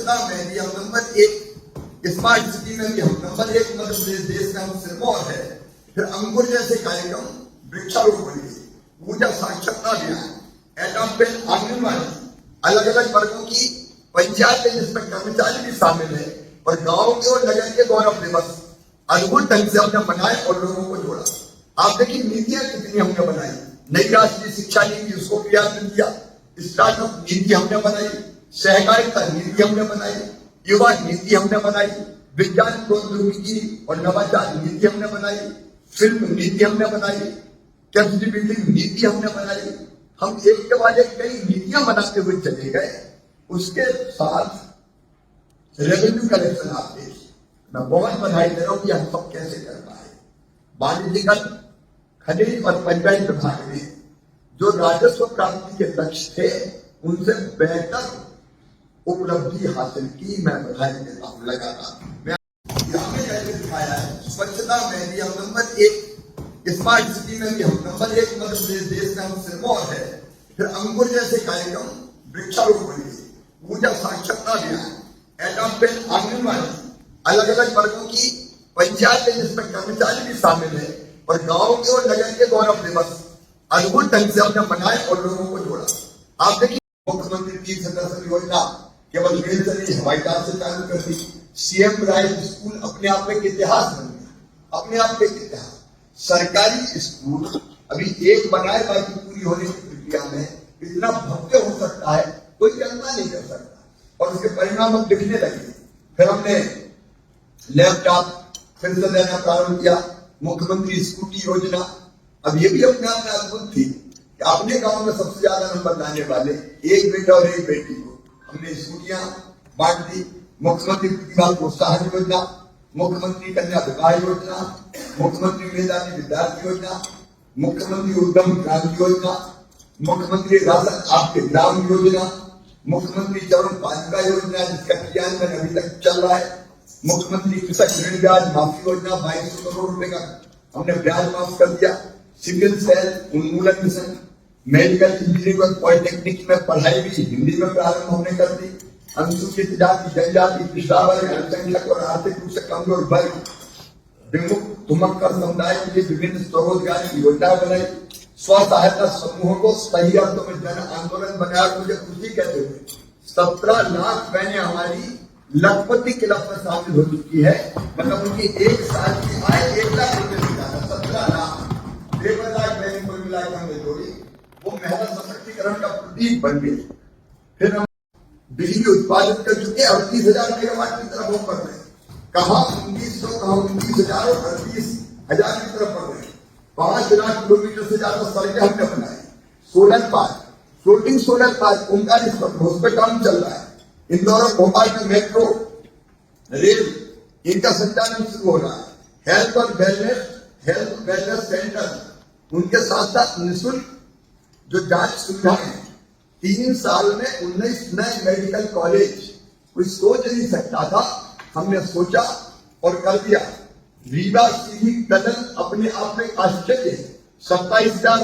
स्वच्छता में भी हम नंबर 1, स्मार्ट सिटी में भी हम नंबर 1 मध्य प्रदेश देश का हम सिरमौर है। फिर अंकुर जैसे कार्यक्रम, वृक्षारोपण, ऊर्जा साक्षरता अभियान, एडॉप्टेड आंगनबाड़ी, अलग अलग वर्गों की पंचायत जिसमें कर्मचारी भी शामिल है, और गांव के और नगर के गौरव दिवस अद्भुत ढंग से हमने बनाए और लोगों को जोड़ा। आप देखिए नीतियां कितनी हमने बनाई, नई राष्ट्रीय शिक्षा नीति उसको क्रियान्वित किया, स्टार्टअप नीति हमने बनाई, सहकारिता नीति हमने बनाई, युवा नीति हमने बनाई, विज्ञान प्रौद्योगिकी और नवाचार नीति हमने बनाई, फिल्म नीति हमने बनाई, कैपेसिटी बिल्डिंग नीति हमने बनाई। हम एक के बाद एक कई नीतियां बनाते हुए चले गए। उसके साथ रेवेन्यू कलेक्शन आप देखिए, मैं बहुत बधाई दे रहा हूं कि हम सब कैसे कर पाए। वाणिज्य, खनिज और पंचायत विभाग ने जो राजस्व प्राप्ति के लक्ष्य थे उनसे बेहतर उपलब्धि हासिल की। मैं बधाई देता हूं लगातार। मैं कैसे दिखाया है, स्वच्छता में भी हम नंबर 1, स्मार्ट सिटी में भी हम नंबर 1 मध्य प्रदेश देश का हम सिरमौर है। फिर अंकुर जैसे कार्यक्रम, वृक्षारोपण, ऊर्जा साक्षरता अभियान, एडॉप्टेड आंगनबाड़ी, अलग अलग वर्गों की पंचायत जिसमें कर्मचारी भी शामिल है, और गांव के और नगर के गौरव दिवस अद्भुत ढंग से हमने बनाए और लोगों को जोड़ा। आप देखिए मुख्यमंत्री तीर्थ दर्शन योजना केवल रेल से नहीं हवाई जहाज से चालू कर दी। सीएम राइज स्कूल अपने आप में इतिहास बन गया, अपने आप में इतिहास। सरकारी स्कूल अभी एक बनाए, बाकी पूरी होने की प्रक्रिया में। इतना भव्य हो सकता है कोई कल्पना नहीं कर सकता, और उसके परिणाम हम दिखने लगे। फिर हमने लैपटॉप फिर से देना प्रारंभ किया, मुख्यमंत्री स्कूटी योजना। अब ये भी अपने आप में अद्भुत थी कि अपने गांव में सबसे ज्यादा नंबर लाने वाले एक बेटा और एक बेटी को हमने स्कूटियां बांट दी। मुख्यमंत्री प्रतिभा प्रोत्साहन योजना, मुख्यमंत्री कन्या विवाह योजना, मुख्यमंत्री मेधावी विद्यार्थी योजना, मुख्यमंत्री उद्यम क्रांति योजना, मुख्यमंत्री राशन आपके ग्राम योजना, मुख्यमंत्री चरण पालिका योजना जिसका क्रियान्वयन अभी तक चल रहा है, मुख्यमंत्री कृषक ऋण ब्याज माफी योजना 2200 करोड़ रुपए का हमने ब्याज माफ कर दिया। सिंगल सेल उन्मूलन मिशन, मेडिकल इंजीनियरिंग और पॉलिटेक्निक में पढ़ाई भी हिंदी में प्रारंभ हमने कर दी। अनुसूचित जाति, जनजाति, पिछड़ा वर्ग, अल्पसंख्यक और आर्थिक रूप से कमजोर वर्ग, विमुक्त धुमक्कर समुदाय के लिए विभिन्न स्वरोजगार की योजना बनाई। स्व सहायता समूहों को सही अर्थों में जन आंदोलन बनाया। मुझे खुशी कहते हुए 17 लाख बहनें हमारी लखपति क्लब में शामिल हो चुकी है। मतलब उनकी एक साल की आय 1 लाख रुपए से ज्यादा, 17 लाख 53 लाख बहनें कुल मिलाकर हमने जोड़ी। वो महिला सशक्तिकरण का प्रतीक बन गई। फिर हम बिजली उत्पादित कर चुके 38,000 मेगावाट की तरफ वो बढ़ रहे। कहा 1900, कहा 19,000 और 38,000 की तरफ बढ़ रहे। 5 लाख किलोमीटर से ज्यादा सड़कें हमने बनाई। Solar park, floating solar park Omkareshwar उस पर काम चल रहा है। इंदौर और भोपाल में मेट्रो रेल इनका संचालन शुरू हो रहा है। हेल्थ वेलनेस सेंटर, उनके साथ साथ निःशुल्क जो जांच सुविधाएं, 3 साल में 19 नए मेडिकल कॉलेज। कोई सोच नहीं सकता था, हमने सोचा और कर दिया। रीवा सीधी टनल अपने आप में आश्चर्य है। 27,000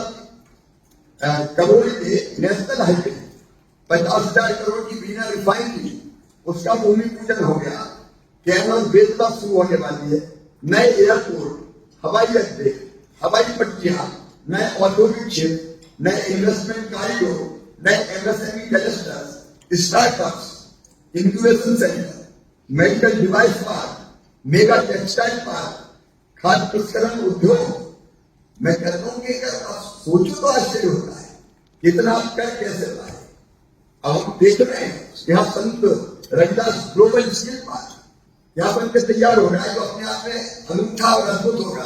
करोड़ के नेशनल हाईवे, 50,000 करोड़ की बीना रिफाइनरी, उसका भूमि पूजन हो गया। कैमल बेतवा शुरू होने वाली है। नए एयरपोर्ट, हवाई अड्डे, हवाई पट्टियां, नए औद्योगिक क्षेत्र, नए इन्वेस्टमेंट कॉरिडोर, नए MSME clusters, startups, incubation centre, medical device park, mega textile park, खाद्य प्रसंस्करण उद्योग। मैं कहता हूं कि अगर आप सोचो तो आश्चर्य होता है कितना आप कर कैसे पाए। अब हम देख रहे हैं यहाँ संत रविदास ग्लोबल स्किल पार्क यहाँ बनकर तैयार हो रहा है, जो अपने आप में अनूठा और अद्भुत होगा।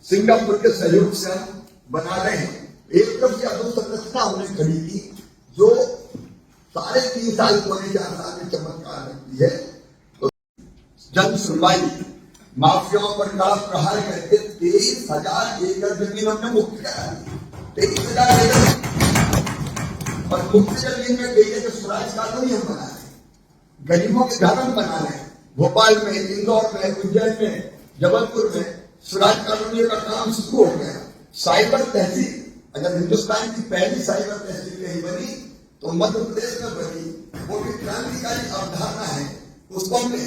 सिंगापुर के सहयोग से हम बना रहे हैं। एक तरफ से अधोसंरचना हमने खड़ी की जो 3.5 साल पौने 4 साल में चमत्कार रखती है। तो जन सुनवाई, माफियाओं पर कड़ा प्रहार करके 23,000 एकड़ जमीन हमने मुक्त करा दी। 23,000 एकड़ और मुक्त जमीन में गई है जो स्वराज कानून हम बना रहे, गरीबों के घर हम बना रहे हैं। भोपाल में, इंदौर में, उज्जैन में, जबलपुर में स्वराज कानूनी का काम शुरू हो गया। साइबर तहसील, अगर हिंदुस्तान की पहली साइबर तहसील यही बनी तो मध्य प्रदेश में बनी वो भी क्रांतिकारी अवधारणा है, उसको हमने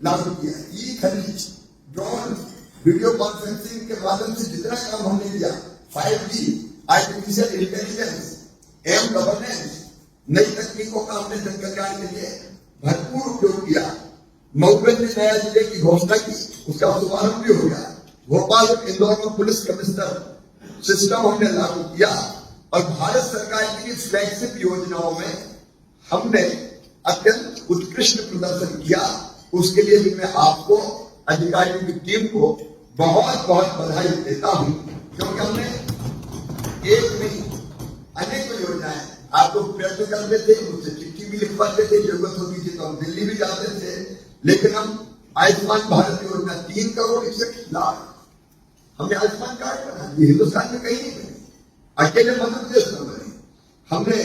लागू किया। ई खनिज, ड्रोन, वीडियो कॉन्फ्रेंसिंग के माध्यम से जितना काम हमने किया, 5G, artificial intelligence, M governance, नई तकनीकों का हमने जन कल्याण के लिए भरपूर उपयोग किया। मऊगंज में नया जिले की घोषणा की, उसका शुभारंभ भी हो गया। भोपाल और इंदौर में पुलिस कमिश्नर सिस्टम हमने लागू किया और भारत सरकार की फ्लैगशिप योजनाओं में हमने अत्यंत उत्कृष्ट प्रदर्शन किया। उसके लिए भी मैं आपको, अधिकारियों की टीम को बहुत बहुत बधाई देता हूं, क्योंकि हमने एक नहीं अनेक योजनाएं, आप लोग प्रयत्न करते थे, मुझसे चिट्ठी भी लिखवाते थे, जरूरत होती थी तो हम दिल्ली भी जाते थे, लेकिन हम आयुष्मान भारत योजना 3 करोड़ 61 लाख हमने आयुष्मान कार्ड बना दिए, हिंदुस्तान में कहीं नहीं बने, अकेले मध्य प्रदेश में बने। हमने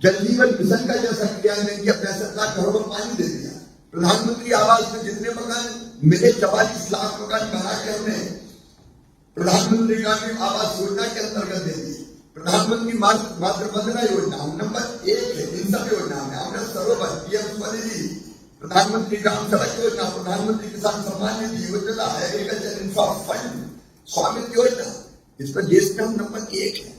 जल जीवन मिशन का जैसा क्रियान्वयन किया, 65 लाख घरों में पानी दे दिया। प्रधानमंत्री आवास में जितने मकान मिले 44 लाख मकान बना के हमने प्रधानमंत्री ग्रामीण आवास योजना के अंतर्गत दे दिए। प्रधानमंत्री मातृ वंदना योजना हम नंबर 1 है इन सब योजना में। हमने सरोवर, पीएम स्वनिधि, प्रधानमंत्री ग्राम सड़क योजना, प्रधानमंत्री किसान सम्मान निधि योजना, एग्रीकल्चर इंफ्रा फंड, स्वामित्व योजना, इस पर देश में हम नंबर 1 है।